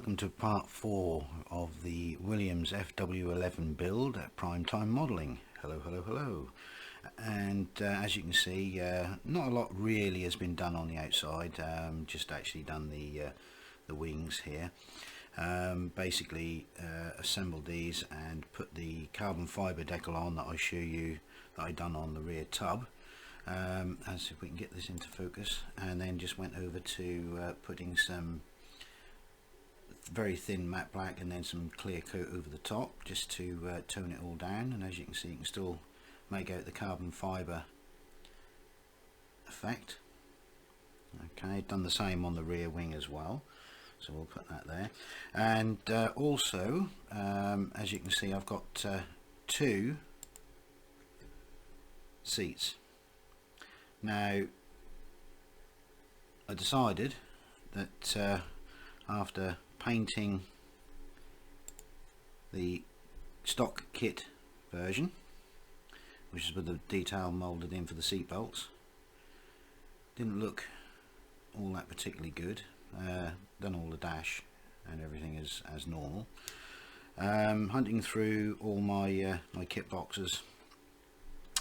welcome to part 4 of the Williams FW11 build at Prime Time Modelling. Hello. And as you can see, not a lot really has been done on the outside, just actually done the wings here. Basically assembled these and put the carbon fibre decal on that I show you that I done on the rear tub. As if we can get this into focus, and then just went over to putting some very thin matte black and then some clear coat over the top just to tone it all down. And as you can see, you can still make out the carbon fibre effect. Okay, done the same on the rear wing as well, so we'll put that there. And also as you can see, I've got 2 seats. Now I decided that after painting the stock kit version, which is with the detail moulded in for the seat belts, didn't look all that particularly good. Done all the dash and everything as normal. Hunting through all my my kit boxes,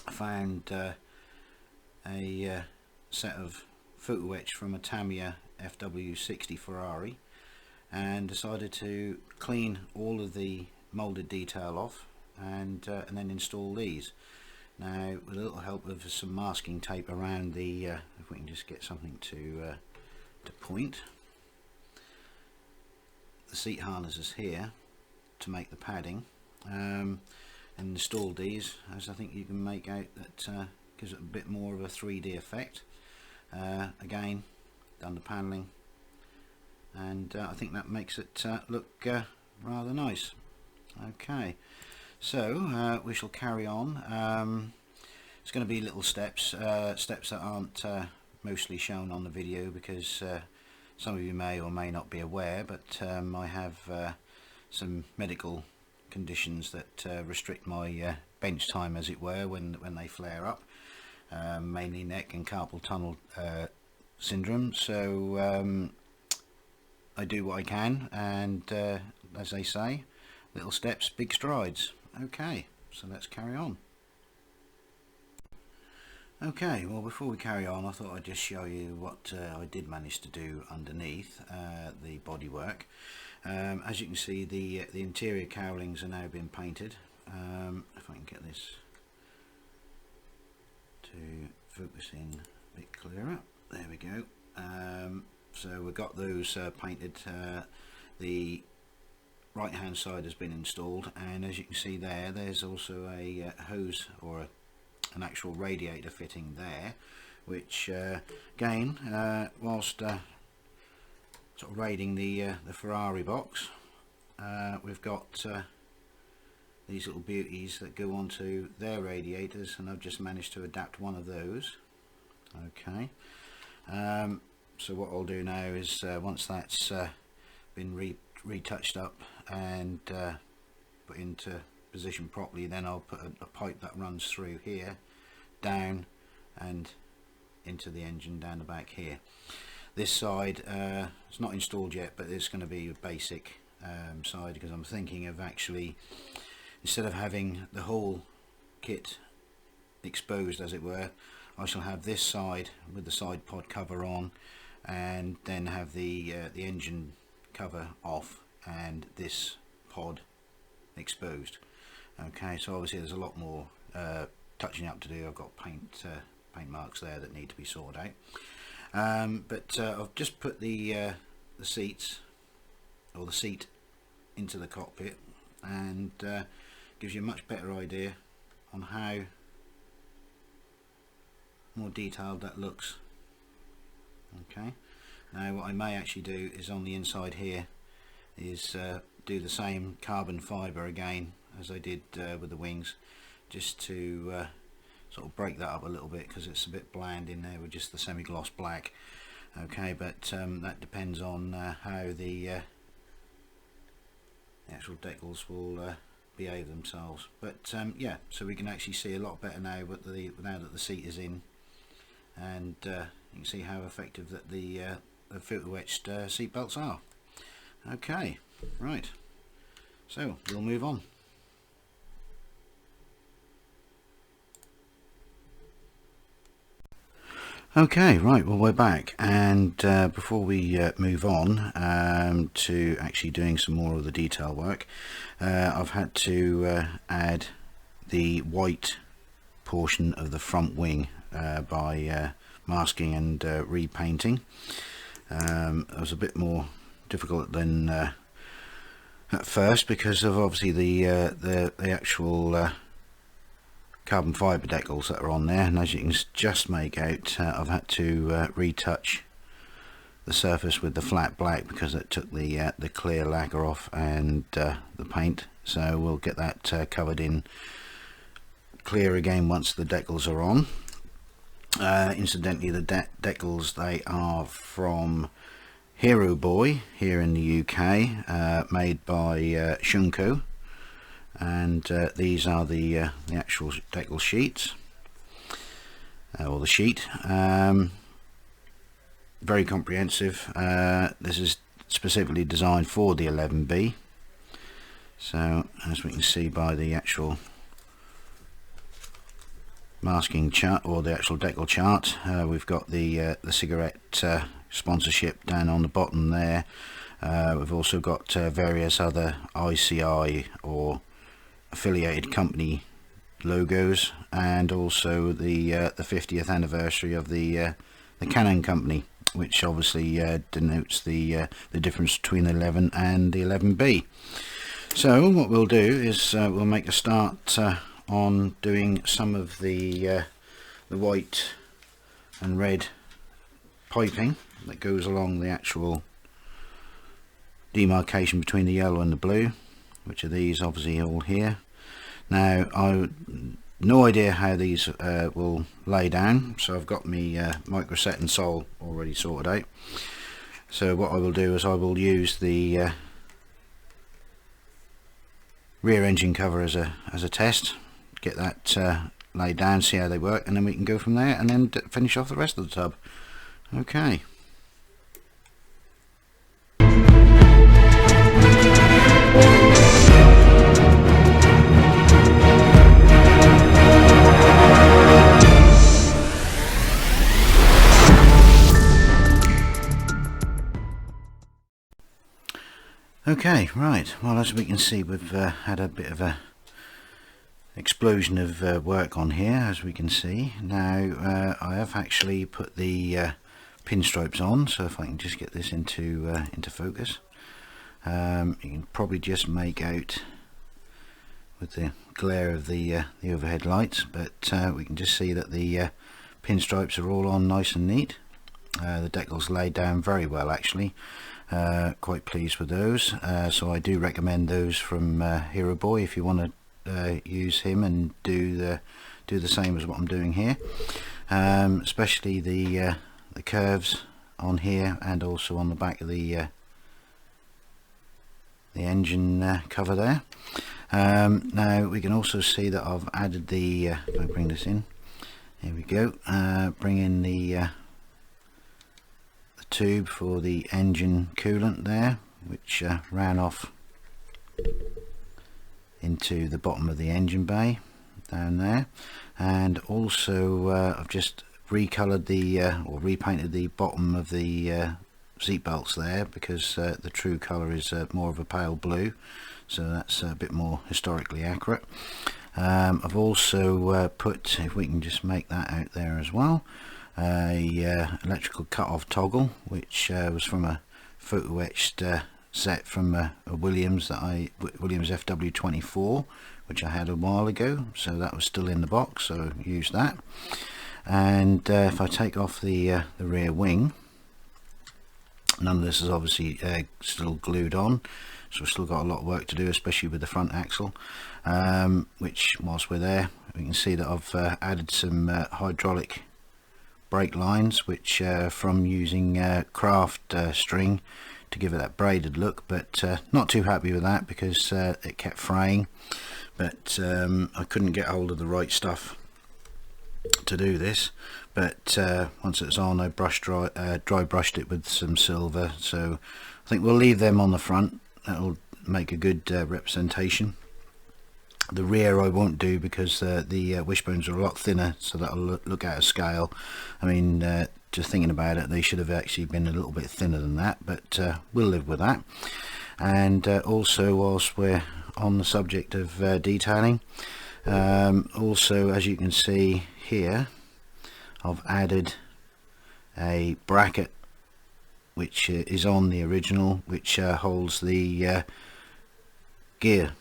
I found a set of photo etch from a Tamiya FW11b Ferrari, and decided to clean all of the moulded detail off and then install these. Now with a little help of some masking tape around the if we can just get something to point the seat harnesses here to make the padding, and installed these, as I think you can make out that gives it a bit more of a 3D effect. Again, done the panelling, and I think that makes it look rather nice. Okay, so we shall carry on. It's going to be little steps that aren't mostly shown on the video because some of you may or may not be aware, but I have some medical conditions that restrict my bench time, as it were, when they flare up, mainly neck and carpal tunnel syndrome. So I do what I can, and as they say, little steps, big strides. Okay, so let's carry on. Okay, well, before we carry on, I thought I'd just show you what I did manage to do underneath the bodywork. As you can see, the interior cowlings are now been painted. If I can get this to focus in a bit clearer, there we go. So we've got those painted. The right hand side has been installed, and as you can see there's also a hose or an actual radiator fitting there, which again, whilst sort of raiding the Ferrari box, we've got these little beauties that go onto their radiators, and I've just managed to adapt one of those. Okay, so what I'll do now is once that's been retouched up and put into position properly, then I'll put a pipe that runs through here, down and into the engine down the back here. This side it's not installed yet, but it's going to be a basic side, because I'm thinking of actually, instead of having the whole kit exposed, as it were, I shall have this side with the side pod cover on, and then have the engine cover off and this pod exposed. Okay, so obviously there's a lot more touching up to do. I've got paint marks there that need to be sorted out. But I've just put the seats, or the seat, into the cockpit, and gives you a much better idea on how more detailed that looks. Okay, now what I may actually do is on the inside here is do the same carbon fibre again as I did with the wings, just to sort of break that up a little bit, because it's a bit bland in there with just the semi-gloss black. Okay, but that depends on how the actual decals will behave themselves. But yeah, so we can actually see a lot better now, but now that the seat is in, and you can see how effective that the photo etched seat belts are. Okay, right, so we'll move on. Okay, right, well we're back, and before we move on to actually doing some more of the detail work, I've had to add the white portion of the front wing by masking and repainting. It was a bit more difficult than at first because of obviously the actual carbon fibre decals that are on there, and as you can just make out, I've had to retouch the surface with the flat black because it took the clear lacquer off and the paint, so we'll get that covered in clear again once the decals are on. Incidentally, the decals, they are from Hero Boy here in the UK, made by Shunko, and these are the actual decal sheets, or the sheet. Very comprehensive. This is specifically designed for the 11B, so as we can see by the actual masking chart, or the actual decal chart, we've got the cigarette sponsorship down on the bottom there. We've also got various other ICI or affiliated company logos, and also the 50th anniversary of the Canon company, which obviously denotes the difference between the 11 and the 11B. So what we'll do is we'll make a start on doing some of the white and red piping that goes along the actual demarcation between the yellow and the blue, which are these obviously all here. Now I no idea how these will lay down, so I've got my microset and sole already sorted out. So what I will do is I will use the rear engine cover as a test, get that laid down, see how they work, and then we can go from there and then finish off the rest of the tub. Okay. Okay, right, well, as we can see, we've had a bit of a explosion of work on here, as we can see. Now I have actually put the pinstripes on, so if I can just get this into focus, you can probably just make out with the glare of the overhead lights, but we can just see that the pinstripes are all on nice and neat. The decals laid down very well actually. Quite pleased with those, so I do recommend those from Hero Boy if you want to use him and do the same as what I'm doing here, especially the curves on here and also on the back of the engine cover there. Now we can also see that I've added the if I bring this in, here we go, bring in the tube for the engine coolant there, which ran off into the bottom of the engine bay down there, and also I've just recolored the or repainted the bottom of the seat belts there, because the true color is more of a pale blue, so that's a bit more historically accurate. I've also put, if we can just make that out there as well, a electrical cut-off toggle, which was from a photo etched set from a Williams Williams FW24, which I had a while ago, so that was still in the box, so I used that. And if I take off the rear wing, none of this is obviously still glued on, so we've still got a lot of work to do, especially with the front axle, which whilst we're there, we can see that I've added some hydraulic brake lines, which from using craft string to give it that braided look, but not too happy with that because it kept fraying, but I couldn't get hold of the right stuff to do this, but once it's on, I dry brushed it with some silver, so I think we'll leave them on the front. That'll make a good representation. The rear I won't do because the wishbones are a lot thinner, so that'll look out of scale. I mean, just thinking about it, they should have actually been a little bit thinner than that, but we'll live with that. And also, whilst we're on the subject of detailing, also, as you can see here, I've added a bracket which is on the original, which holds the gear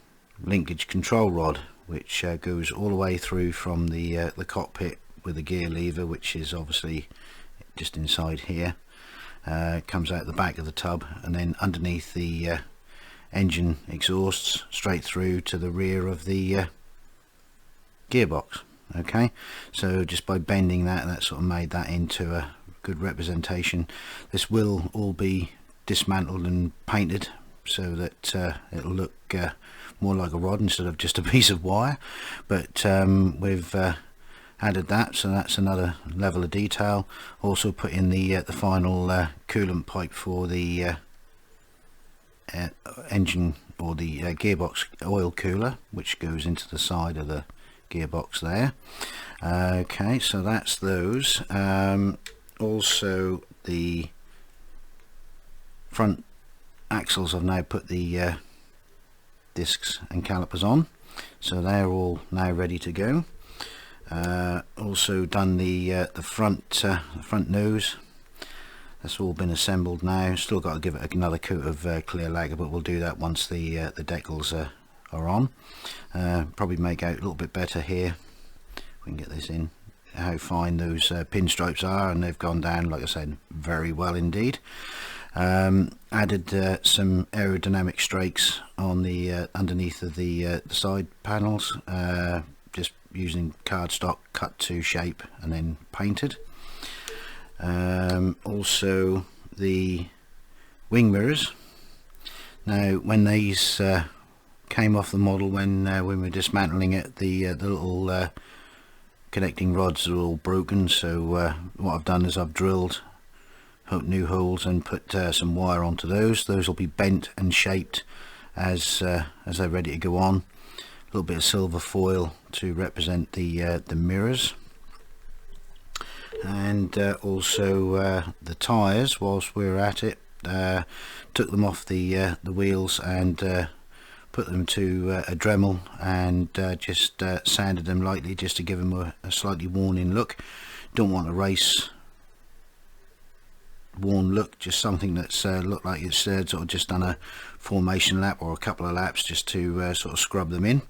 linkage control rod, which goes all the way through from the cockpit with the gear lever, which is obviously just inside here, comes out the back of the tub, and then underneath the engine exhausts straight through to the rear of the gearbox. Okay, so just by bending that sort of made that into a good representation. This will all be dismantled and painted so that it'll look more like a rod instead of just a piece of wire, but we've added that, so that's another level of detail. Also put in the final coolant pipe for the engine, or the gearbox oil cooler, which goes into the side of the gearbox there. Okay, so that's those. Also, the front axles, I've now put the discs and calipers on, so they're all now ready to go. Also done the front nose. That's all been assembled now. Still got to give it another coat of clear lacquer, but we'll do that once the decals are on. Probably make out a little bit better here. We can get this in, how fine those pinstripes are, and they've gone down, like I said, very well indeed. Added some aerodynamic strakes on the underneath of the side panels, just using cardstock cut to shape and then painted. Also the wing mirrors. Now, when these came off the model, when we were dismantling it, the little connecting rods are all broken, so what I've done is I've drilled new holes and put some wire onto those. Those will be bent and shaped as they're ready to go on. A little bit of silver foil to represent the mirrors, and also the tyres. Whilst we were at it, took them off the wheels and put them to a Dremel, and just sanded them lightly just to give them a slightly worn-in look. Don't want a race worn look, just something that's looked like it's sort of just done a formation lap or a couple of laps, just to sort of scrub them in.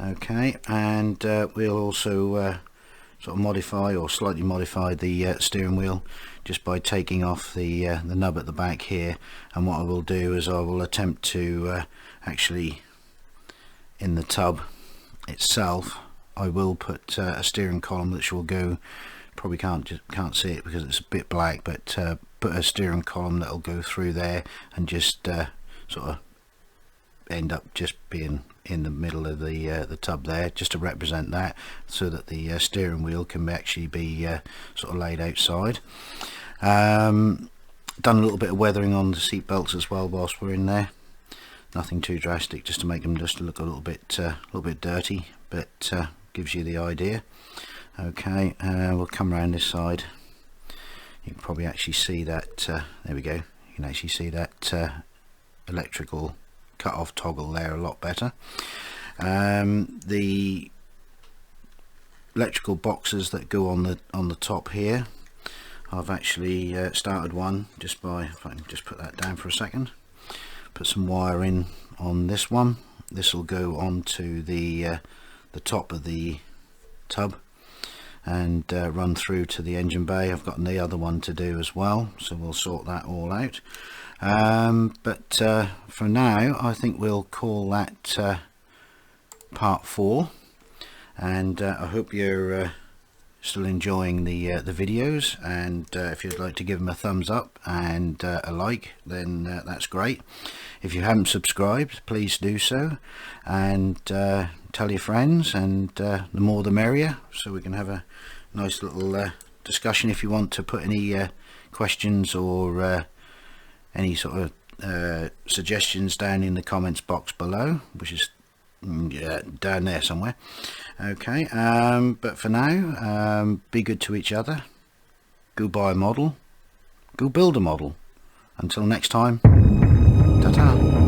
Okay, and we'll also sort of modify or slightly modify the steering wheel just by taking off the nub at the back here. And what I will do is I will attempt to actually, in the tub itself, I will put a steering column which will go, probably can't see it because it's a bit black, but put a steering column that'll go through there and just sort of end up just being in the middle of the tub there, just to represent that, so that the steering wheel can actually be sort of laid outside. Done a little bit of weathering on the seat belts as well whilst we're in there. Nothing too drastic, just to make them just look a little bit dirty, but gives you the idea. Okay, we'll come around this side. You can probably actually see that, there we go, you can actually see that electrical cut off toggle there a lot better. The electrical boxes that go on the top here, I've actually started one just by, if I can just put that down for a second, put some wire in on this one. This will go onto the top of the tub and run through to the engine bay. I've got the other one to do as well, so we'll sort that all out. But for now, I think we'll call that part 4, and I hope you're still enjoying the videos, and if you'd like to give them a thumbs up and a like, then that's great. If you haven't subscribed, please do so, and tell your friends, and the more the merrier, so we can have a nice little discussion. If you want to put any questions or any sort of suggestions down in the comments box below, which is down there somewhere. Okay, but for now, be good to each other, go buy a model, go build a model. Until next time, ta-ta.